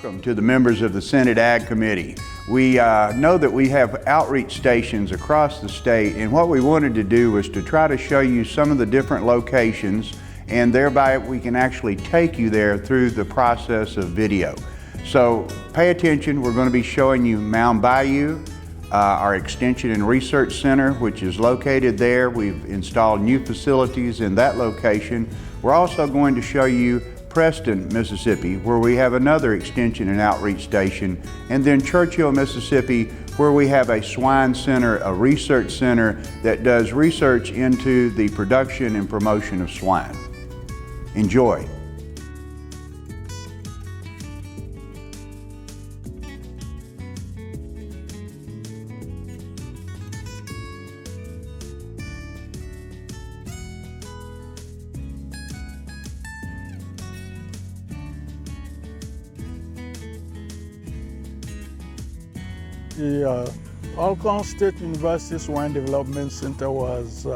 welcome to the members of the Senate Ag Committee. We know that we have outreach stations across the state, and what we wanted to do was to try to show you some of the different locations, and thereby we can actually take you there through the process of video. So pay attention. We're going to be showing you Mound Bayou, our Extension and Research Center, which is located there. We've installed new facilities in that location. We're also going to show you Preston, Mississippi, where we have another extension and outreach station, and then Churchill, Mississippi, where we have a swine center, a research center that does research into the production and promotion of swine. Enjoy. The Alcorn State University Swine Development Center was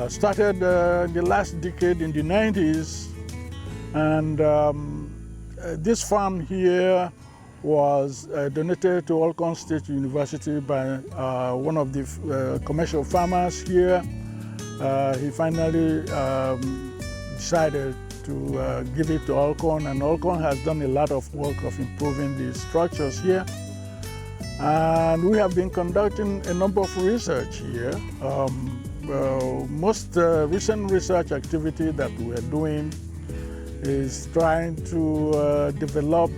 started the last decade in the 90s, and this farm here was donated to Alcorn State University by one of the commercial farmers here. He finally decided to give it to Alcorn, and Alcorn has done a lot of work of improving the structures here. And we have been conducting a number of research here. Most recent research activity that we're doing is trying to develop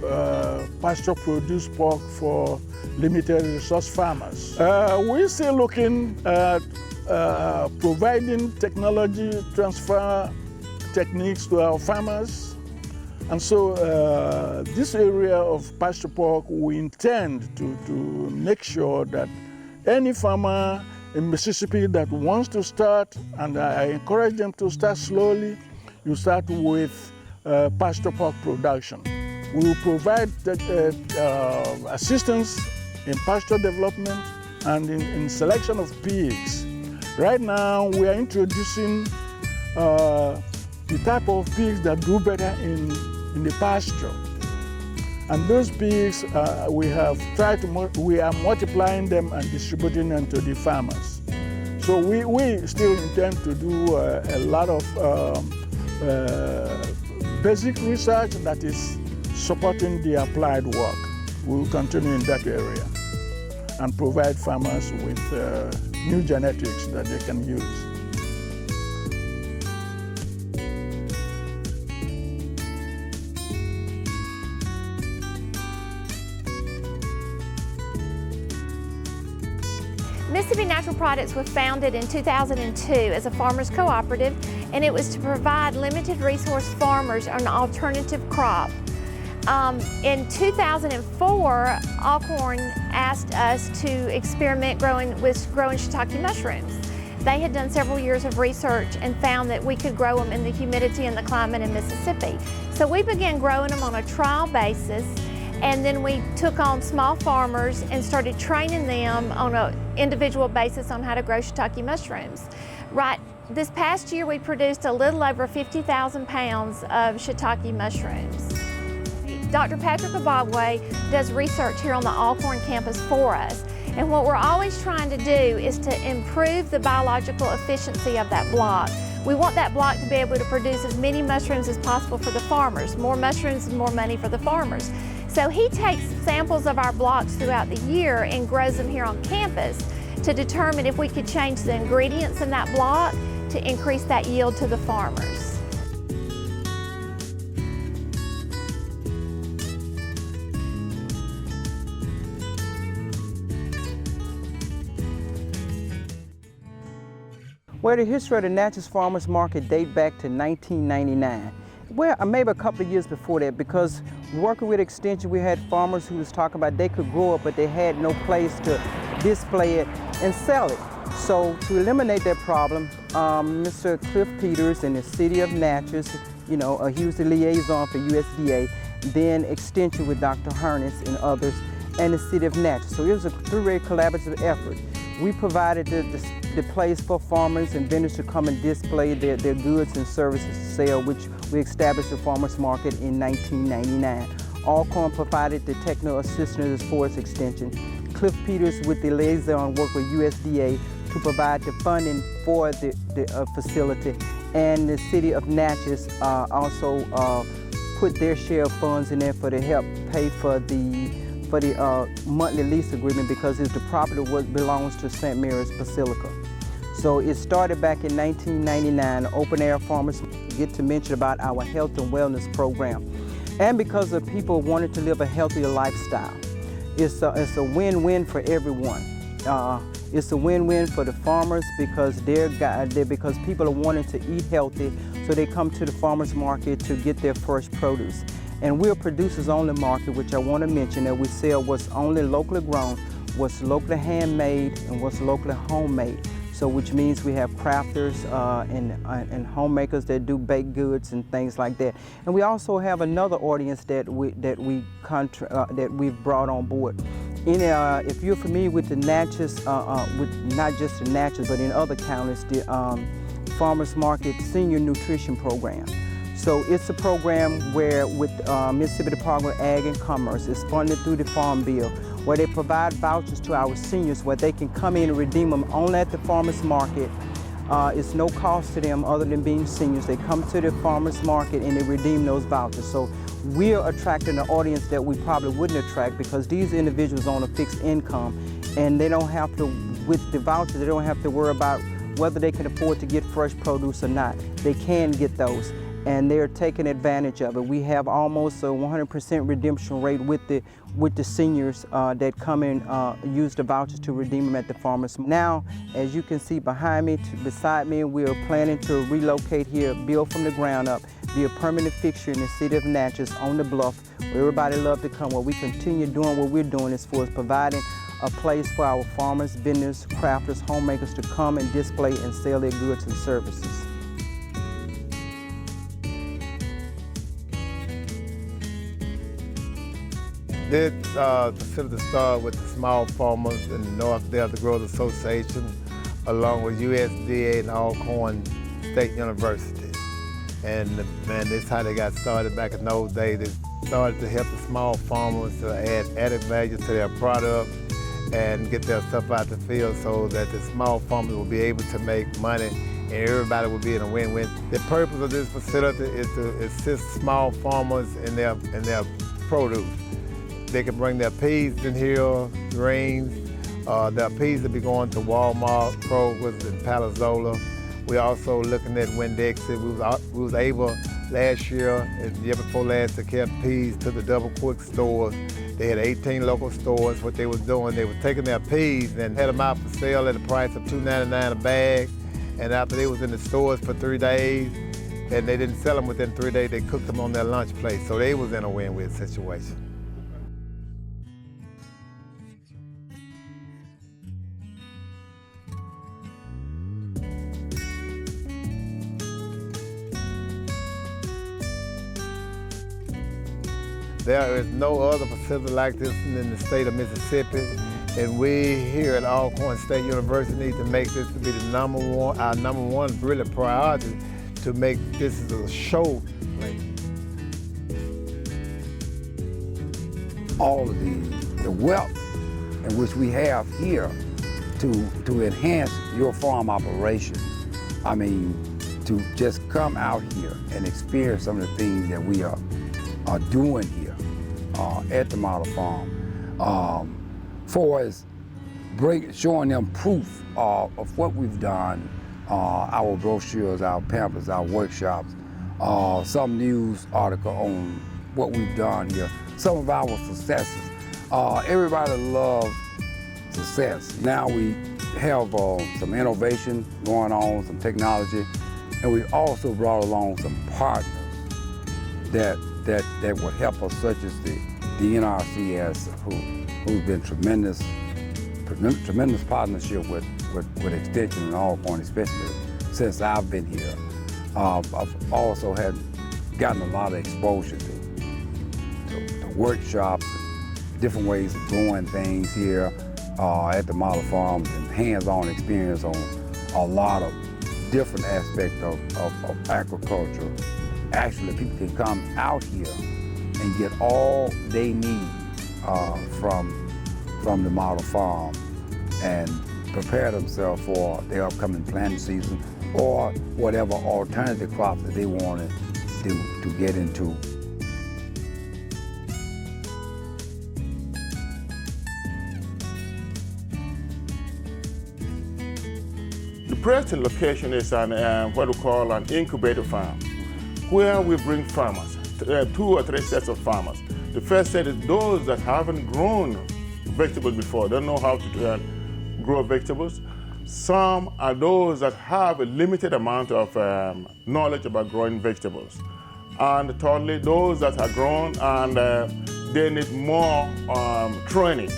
pasture-produced pork for limited resource farmers. We're still looking at providing technology transfer techniques to our farmers. And so this area of pasture pork, we intend to make sure that any farmer in Mississippi that wants to start, and I encourage them to start slowly, you start with pasture pork production. We will provide assistance in pasture development and in selection of pigs. Right now, we are introducing the type of pigs that do better in the pasture. And those pigs, we are multiplying them and distributing them to the farmers. So we still intend to do a lot of basic research that is supporting the applied work. We will continue in that area and provide farmers with new genetics that they can use. Mississippi Natural Products was founded in 2002 as a farmers cooperative, and it was to provide limited resource farmers an alternative crop. In 2004, Alcorn asked us to experiment growing shiitake mushrooms. They had done several years of research and found that we could grow them in the humidity and the climate in Mississippi. So we began growing them on a trial basis, and then we took on small farmers and started training them on an individual basis on how to grow shiitake mushrooms. Right, this past year we produced a little over 50,000 pounds of shiitake mushrooms. Dr. Patrick Ababwe does research here on the Alcorn campus for us. And what we're always trying to do is to improve the biological efficiency of that block. We want that block to be able to produce as many mushrooms as possible for the farmers. More mushrooms and more money for the farmers. So he takes samples of our blocks throughout the year and grows them here on campus to determine if we could change the ingredients in that block to increase that yield to the farmers. Well, the history of the Natchez Farmers Market date back to 1999. Well, maybe a couple of years before that, because working with Extension, we had farmers who was talking about they could grow it, but they had no place to display it and sell it. So to eliminate that problem, Mr. Cliff Peters in the city of Natchez, he was the liaison for USDA, then Extension with Dr. Harness and others, and the city of Natchez. So it was a three-way collaborative effort. We provided the place for farmers and vendors to come and display their goods and services to sell, which we established the farmers market in 1999. Alcorn provided the technical assistance as forest extension. Cliff Peters with the liaison work with USDA to provide the funding for the facility, and the city of Natchez also put their share of funds in there for the help pay for the monthly lease agreement, because the property belongs to St. Mary's Basilica. So it started back in 1999. Open air farmers get to mention about our health and wellness program, and because of people wanting to live a healthier lifestyle. It's a win-win for everyone. It's a win-win for the farmers because because people are wanting to eat healthy, so they come to the farmers market to get their fresh produce. And we're a producers only market, which I want to mention that we sell what's only locally grown, what's locally handmade, and what's locally homemade. So which means we have crafters and homemakers that do baked goods and things like that. And we also have another audience that we've brought on board. If you're familiar with the Natchez, with not just the Natchez, but in other counties, the Farmers Market Senior Nutrition Program. So it's a program where with Mississippi Department of Ag and Commerce, it's funded through the Farm Bill, where they provide vouchers to our seniors where they can come in and redeem them only at the farmers market. It's no cost to them other than being seniors. They come to the farmers market and they redeem those vouchers. So we're attracting an audience that we probably wouldn't attract, because these individuals on a fixed income, and they don't have to, with the vouchers, they don't have to worry about whether they can afford to get fresh produce or not. They can get those, and they're taking advantage of it. We have almost a 100% redemption rate with the seniors that come in, use the vouchers to redeem them at the farmers. Now, as you can see behind me, beside me, we are planning to relocate here, build from the ground up, be a permanent fixture in the city of Natchez on the bluff, where everybody loves to come, where we continue doing what we're doing as far as providing a place for our farmers, vendors, crafters, homemakers to come and display and sell their goods and services. This facility started with the small farmers in the North Delta Growers Association, along with USDA and Alcorn State University. And man, this is how they got started back in those days. They started to help the small farmers to add added value to their product and get their stuff out the field so that the small farmers will be able to make money and everybody will be in a win-win. The purpose of this facility is to assist small farmers in their produce. They can bring their peas in here, greens. Their peas will be going to Walmart, Kroger's, and Palazzolo. We're also looking at Winn-Dixie. We was able last year and the year before last to carry peas to the Double Quick stores. They had 18 local stores. What they was doing, they were taking their peas and had them out for sale at a price of $2.99 a bag. And after they was in the stores for 3 days, and they didn't sell them within 3 days, they cooked them on their lunch plate. So they was in a win-win situation. There is no other facility like this in the state of Mississippi, and we here at Alcorn State University need to make this to be the our number one really priority, to make this as a show place. All of the wealth in which we have here to enhance your farm operation. I mean, to just come out here and experience some of the things that we are doing here at the model farm, for us showing them proof of what we've done, our brochures, our pamphlets, our workshops, some news article on what we've done here, some of our successes. Everybody loves success. Now we have some innovation going on, some technology, and we also brought along some partners that will help us, such as the NRCS, who's been tremendous partnership with Extension and Alcorn, especially since I've been here. I've also gotten a lot of exposure to workshops, and different ways of growing things here at the model farms, and hands-on experience on a lot of different aspects of agriculture. Actually, people can come out here and get all they need from the model farm and prepare themselves for their upcoming planting season or whatever alternative crops that they wanted to get into. The present location is an what we call an incubator farm, where we bring farmers, 2 or 3 sets of farmers. The first set is those that haven't grown vegetables before, don't know how to grow vegetables. Some are those that have a limited amount of knowledge about growing vegetables. And thirdly, those that are grown and they need more training.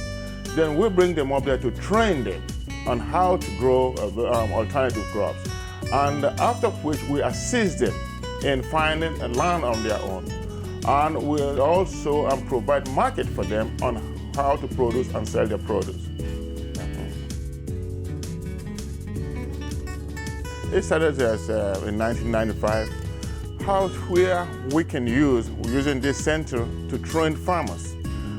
Then we bring them up there to train them on how to grow alternative crops. And after which we assist them in finding a land on their own. And we also provide market for them on how to produce and sell their produce. It started as in 1995, where we can using this center to train farmers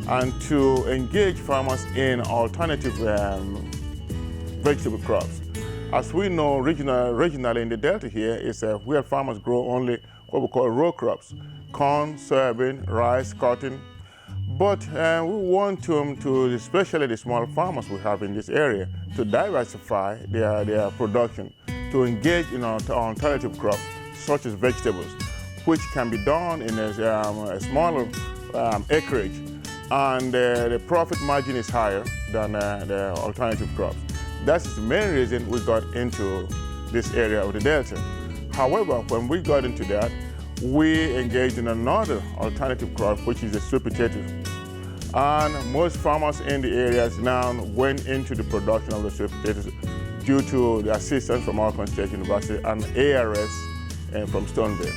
and to engage farmers in alternative vegetable crops. As we know, regionally in the Delta here is where farmers grow only what we call row crops: corn, soybean, rice, cotton. But we want to, especially the small farmers we have in this area, to diversify their production, to engage in alternative crops such as vegetables, which can be done in a smaller acreage, and the profit margin is higher than the alternative crops. That's the main reason we got into this area of the Delta. However, when we got into that, we engaged in another alternative crop, which is the sweet potato. And most farmers in the areas now went into the production of the sweet potatoes due to the assistance from Alcorn State University and ARS from Stoneville.